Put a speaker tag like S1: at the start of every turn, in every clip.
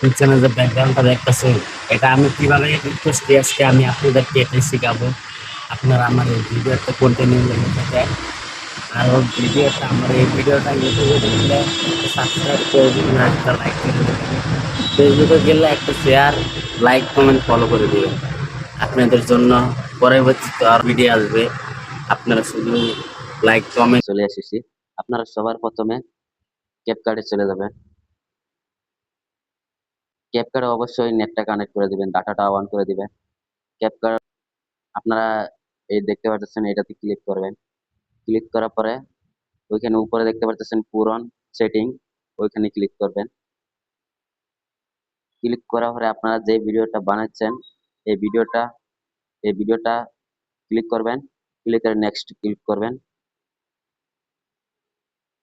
S1: পিছনে যে ব্যাকগ্রাউন্ডটা দেখতেছেন, এটা আমি কিভাবে এডিট করছি আজকে আমি আপনাদেরকে এটাই শিখাবো। আপনারা আমার এই ভিডিওটা কন্টিনিউ লেগে থাকে। আর ওর ভিডিওটা আমার এই ভিডিওটা ইউটিউবে দেখলে একটা সাবস্ক্রাইব করে দিবেন, আর একটা লাইক করে দিবেন। ফেসবুকে গেলে একটা শেয়ার, লাইক, কমেন্ট, ফলো করে দিবেন। আপনাদের জন্য পরবর্তীতে আর ভিডিও আসবে। আপনারা শুধু লাইক, কমেন্ট।
S2: চলে এসেছি। আপনারা সবার প্রথমে ক্যাপকার্ডে চলে যাবেন। ক্যাপকার্ডে অবশ্যই নেটটা কানেক্ট করে দিবেন, ডাটাটা অন করে দিবেন। ক্যাপকার্ড আপনারা এই দেখতে পাচ্ছেন, এটাতে ক্লিক করবেন। ক্লিক করার পরে ওইখানে উপরে দেখতে পাচ্ছেন পুরন সেটিং, ওইখানে ক্লিক করবেন। ক্লিক করার পরে আপনারা যে ভিডিওটা বানাচ্ছেন এই ভিডিওটা এই ভিডিওটা ক্লিক করবেন। ক্লিক করে নেক্সট ক্লিক করবেন।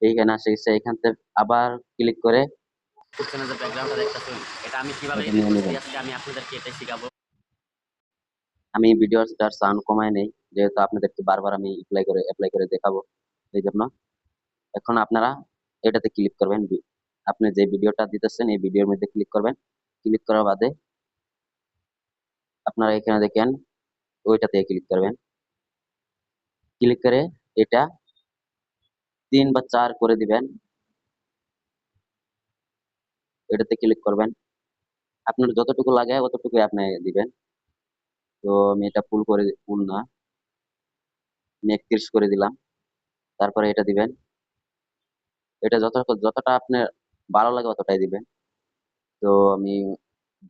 S2: এইখানে আসে গেছে, এখান থেকে আবার ক্লিক করে
S1: পিছনে যে ব্যাকগ্রাউন্ডটা দেখতেছেন, এটা আমি কিভাবে
S2: এটা
S1: এডিট
S2: নিয়ে
S1: করছি
S2: নেবেন।
S1: আজকে আমি আপনাদেরকে এটাই শিখাবো।
S2: আমি ভিডিওটার সাউন্ড কমায় নেই, যেহেতু আপনাদেরকে বারবার আমি অ্যাপ্লাই করে দেখাবো, এই জন্য। এখন আপনারা এটাতে ক্লিক করবেন। আপনি যে ভিডিওটা দিতেছেন এই ভিডিওর মধ্যে ক্লিক করবেন। ক্লিক করার বাদে আপনারা এখানে দেখেন ওইটাতে ক্লিক করবেন। ক্লিক করে এটা 3 বা 4 করে দিবেন। এটাতে ক্লিক করবেন। আপনার যতটুকু লাগে অতটুকু আপনি দিবেন। তো আমি এটা ফুল না, আমি 31 করে দিলাম। তারপরে এটা দিবেন। এটা যতটা আপনার ভালো লাগে অতটাই দিবেন। তো আমি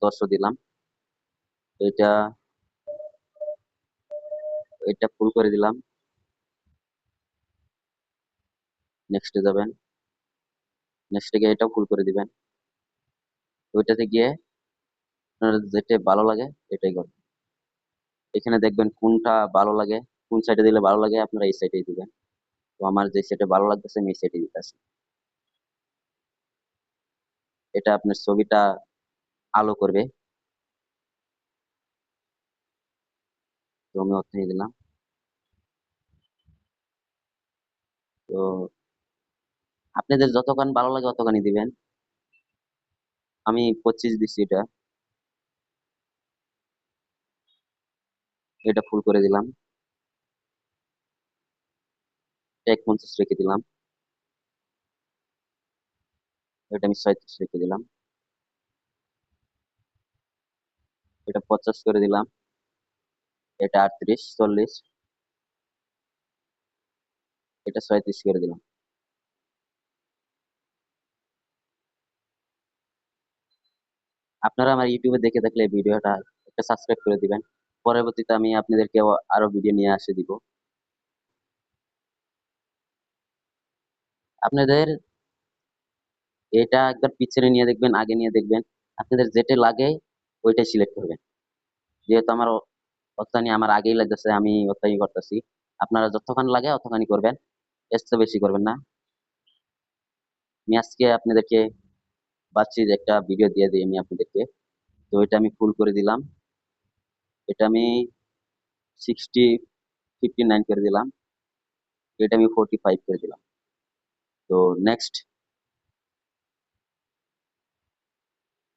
S2: 10 দিলাম। এটা এটা ফুল করে দিলাম। নেক্সটে যাবেন। নেক্সটে গিয়ে এটাও ফুল করে দিবেন। ওইটাতে গিয়ে আপনার যেটা ভালো লাগে এটাই করবেন। এখানে দেখবেন কোনটা ভালো লাগে, কোন সাইডে দিলে ভালো লাগে, আপনারা এই সাইডেই দিবেন। তো আমার যে সাইডে ভালো লাগতেছে আমি এই সাইডে দিতেছি। এটা আপনার ছবিটা আলো করবে। তো আমি ওখানে দিলাম। তো আপনাদের যতক্ষণ ভালো লাগে অতখানি দিবেন। আমি 25 দিচ্ছি। এটা ফুল করে দিলাম। 50 রেখে দিলাম। এটা আমি 37 রেখে দিলাম। এটা 50 করে দিলাম। এটা 38, 40। এটা 37 করে দিলাম। আপনারা আমার ইউটিউবে দেখে থাকলে ভিডিওটা একটা সাবস্ক্রাইব করে দিবেন। পরবর্তীতে আমি আপনাদেরকে আরো ভিডিও নিয়ে আসে দিব। আপনাদের এটা একবার পিছনে নিয়ে দেখবেন, আগে নিয়ে দেখবেন। আপনাদের যেটা লাগে ওইটাই সিলেক্ট করবেন। যেহেতু আমার আগেই লাগতেছে, আমি ওটাই করতেছি। আপনারা যতক্ষণ লাগে অতখানি করবেন, এর চেয়ে বেশি করবেন না। আমি আজকে আপনাদেরকে ভাবছি যে একটা ভিডিও দিয়ে দিই আমি আপনাদেরকে। তো এটা আমি ফুল করে দিলাম। এটা আমি 59 করে দিলাম। এটা আমি 45 করে দিলাম। তো নেক্সট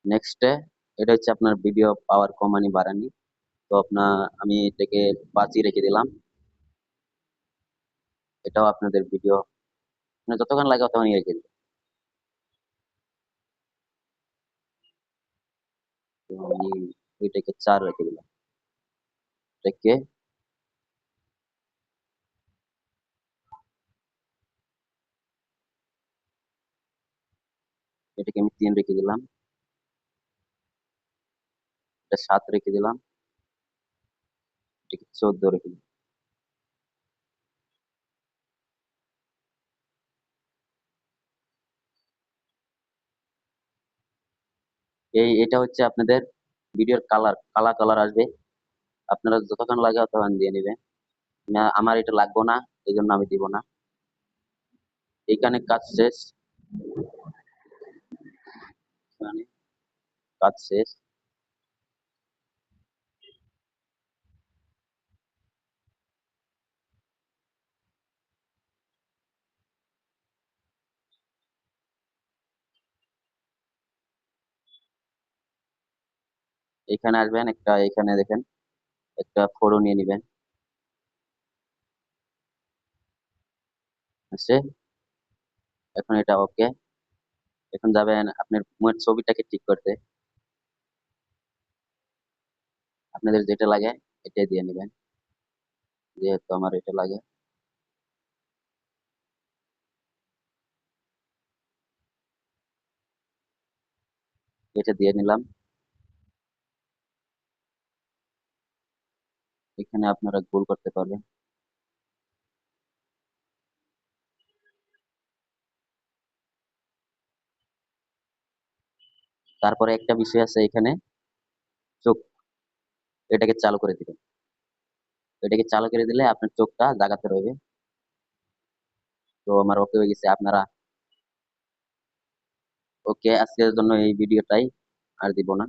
S2: নেক্সটে এটা হচ্ছে আপনার ভিডিও পাওয়ার কমানি বাড়ানি। তো আমি এটাকে 5ই রেখে দিলাম। এটাও আপনাদের ভিডিও মানে যতক্ষণ লাগে ততক্ষণই রেখে দিলাম। তো আমি ওইটাকে 4 রেখে দিলাম। এটাকে এটাকে আমি 3 রেখে দিলাম। এটা 7 রেখে দিলাম। এটাকে 14 রেখে দিলাম। এটা হচ্ছে আপনাদের ভিডিওর কালার, কালা কালার আসবে। আপনারা যতক্ষণ লাগে ততক্ষণ দিয়ে নেবেন। আমার এটা লাগবে না, এই জন্য আমি দিব না। এইখানে কাজ শেষ। এখানে কাজ শেষ। এখানে আসবেন, একটা এখানে দেখেন একটা ফটো নিয়ে নিবেন। আসছে, এখন এটা ওকে। এখন যাবেন আপনার মুখের ছবিটাকে ঠিক করতে, আপনাদের যেটা লাগে এটাই দিয়ে নেবেন, যেহেতু আমার এটা লাগে। এটা দিয়ে নিলাম। এখানে আপনারা গোল করতে পারবেন। তারপরে একটা বিষয় আছে এখানে, চোখ, এটাকে চালু করে দিবেন। এটাকে চালু করে দিলে আপনার চোখটা জাগাতে রইবে। তো আমার ওকে হয়ে গেছে, আপনারা ওকে। আজকের জন্য এই ভিডিওটাই, আর দিব না।